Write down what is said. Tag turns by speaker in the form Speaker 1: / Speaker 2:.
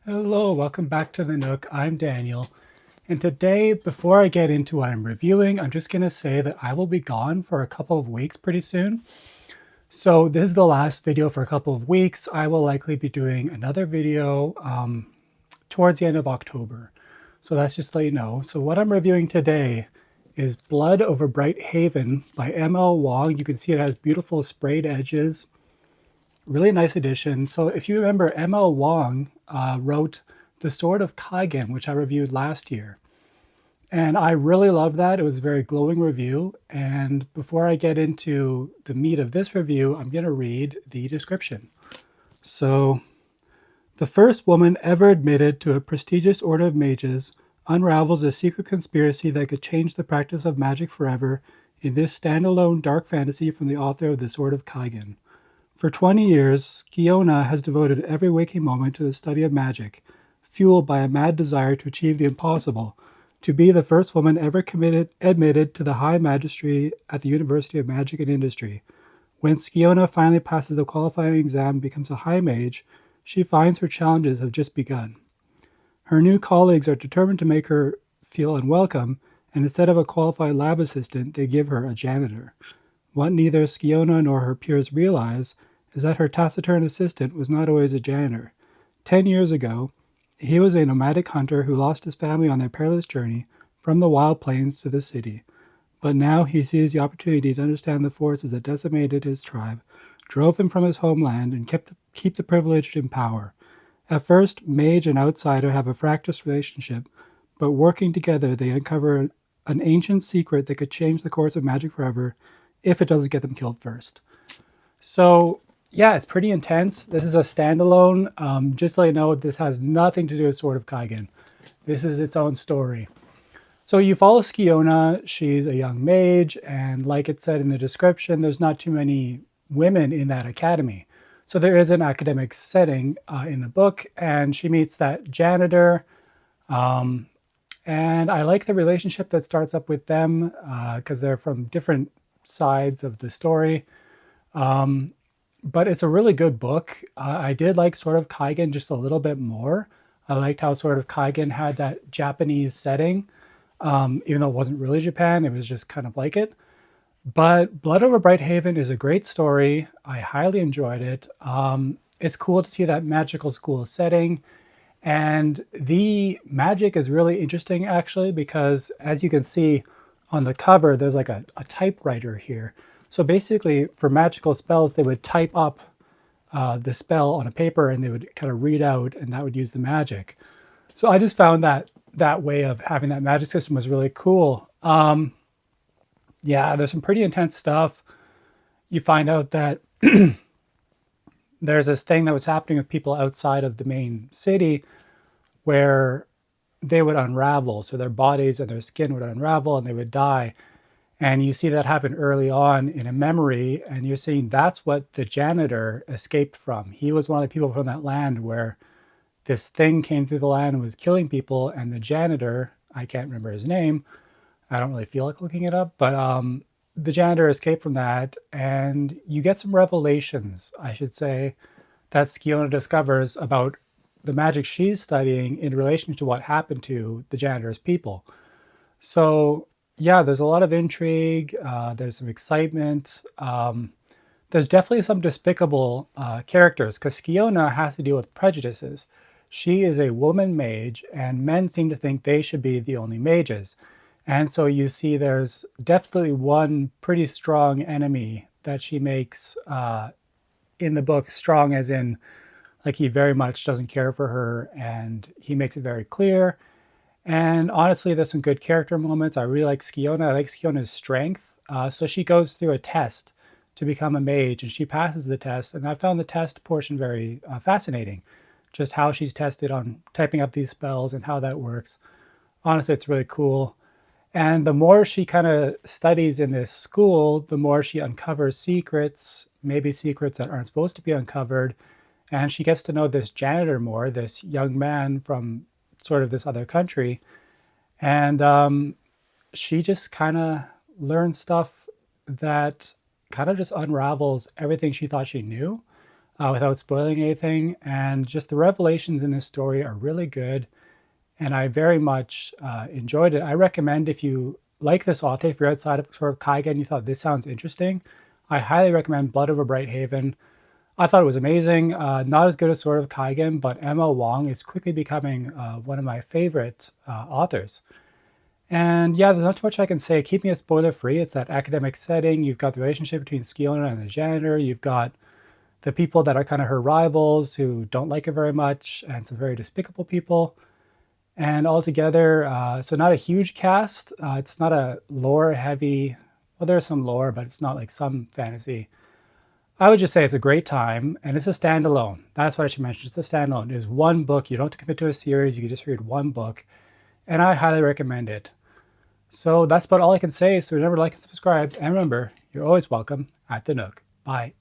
Speaker 1: Hello, welcome back to the Nook. I'm Daniel. And today, before I get into what I'm reviewing, I'm just going to say that I will be gone for a couple of weeks pretty soon. So, this is the last video for a couple of weeks. I will likely be doing another video towards the end of October. So, that's just to let you know. So, what I'm reviewing today is Blood Over Bright Haven by M.L. Wong. You can see it has beautiful sprayed edges. Really nice edition. So if you remember, M.L. Wong wrote The Sword of Kaigen, which I reviewed last year. And I really loved that. It was a very glowing review. And before I get into the meat of this review, I'm going to read the description. So, the first woman ever admitted to a prestigious order of mages unravels a secret conspiracy that could change the practice of magic forever in this standalone dark fantasy from the author of The Sword of Kaigen. For 20 years, Skiona has devoted every waking moment to the study of magic, fueled by a mad desire to achieve the impossible, to be the first woman ever admitted to the high magistracy at the University of Magic and Industry. When Skiona finally passes the qualifying exam and becomes a high mage, she finds her challenges have just begun. Her new colleagues are determined to make her feel unwelcome, and instead of a qualified lab assistant, they give her a janitor. What neither Skiona nor her peers realize is that her taciturn assistant was not always a janitor. 10 years ago, he was a nomadic hunter who lost his family on their perilous journey from the wild plains to the city. But now he sees the opportunity to understand the forces that decimated his tribe, drove him from his homeland, and keep the privileged in power. At first, mage and outsider have a fractious relationship, but working together they uncover an ancient secret that could change the course of magic forever if it doesn't get them killed first. So, yeah, it's pretty intense. This is a standalone. Just to let you know, this has nothing to do with Sword of Kaigen. This is its own story. So you follow Skiona. She's a young mage, and like it said in the description, there's not too many women in that academy. So there is an academic setting in the book, and she meets that janitor. Um, and I like the relationship that starts up with them because they're from different sides of the story. Um, but it's a really good book. I did like Sword of Kaigen just a little bit more. I liked how Sword of Kaigen had that Japanese setting. Even though it wasn't really Japan, it was just kind of like it. But Blood Over Bright Haven is a great story. I highly enjoyed it. It's cool to see that magical school setting. And the magic is really interesting actually, because as you can see on the cover, there's like a typewriter here. So basically, for magical spells, they would type up the spell on a paper and they would kind of read out, and that would use the magic. So I just found that way of having that magic system was really cool. Yeah, there's some pretty intense stuff. You find out that there's this thing that was happening with people outside of the main city where they would unravel. So their bodies and their skin would unravel and they would die. And you see that happen early on in a memory, and you're seeing that's what the janitor escaped from. He was one of the people from that land where this thing came through the land and was killing people, and the janitor, I can't remember his name, I don't really feel like looking it up, but the janitor escaped from that, and you get some revelations, I should say, that Skiona discovers about the magic she's studying in relation to what happened to the janitor's people. So, yeah, there's a lot of intrigue, there's some excitement. There's definitely some despicable characters because Skiona has to deal with prejudices. She is a woman mage, and men seem to think they should be the only mages. And so you see there's definitely one pretty strong enemy that she makes in the book, strong as in like he very much doesn't care for her, and he makes it very clear. And honestly, there's some good character moments. I really like Skiona. I like Skiona's strength. So she goes through a test to become a mage, and she passes the test. And I found the test portion very fascinating, just how she's tested on typing up these spells and how that works. Honestly, it's really cool. And the more she kind of studies in this school, the more she uncovers secrets, maybe secrets that aren't supposed to be uncovered. And she gets to know this janitor more, this young man from sort of this other country. And she just kind of learns stuff that kind of just unravels everything she thought she knew. without spoiling anything. And just the revelations in this story are really good, and I very much enjoyed it. I recommend, if you like this author, if you're outside of sort of Kaigen and you thought this sounds interesting, I highly recommend Blood Over Brighthaven. I thought it was amazing. Not as good as Sword of Kaigen, but Emma Wong is quickly becoming one of my favorite authors. And yeah, there's not too much I can say. Keeping it spoiler free, it's that academic setting. You've got the relationship between Skeelner and the janitor. You've got the people that are kind of her rivals who don't like her very much, and some very despicable people. And altogether, so not a huge cast. It's not a lore heavy, well, there's some lore, but it's not like some fantasy. I would just say it's a great time, and it's a standalone. That's what I should mention. It's a standalone. It is one book. You don't have to commit to a series. You can just read one book, and I highly recommend it. So that's about all I can say. So remember to like and subscribe, and remember, you're always welcome at the Nook. Bye.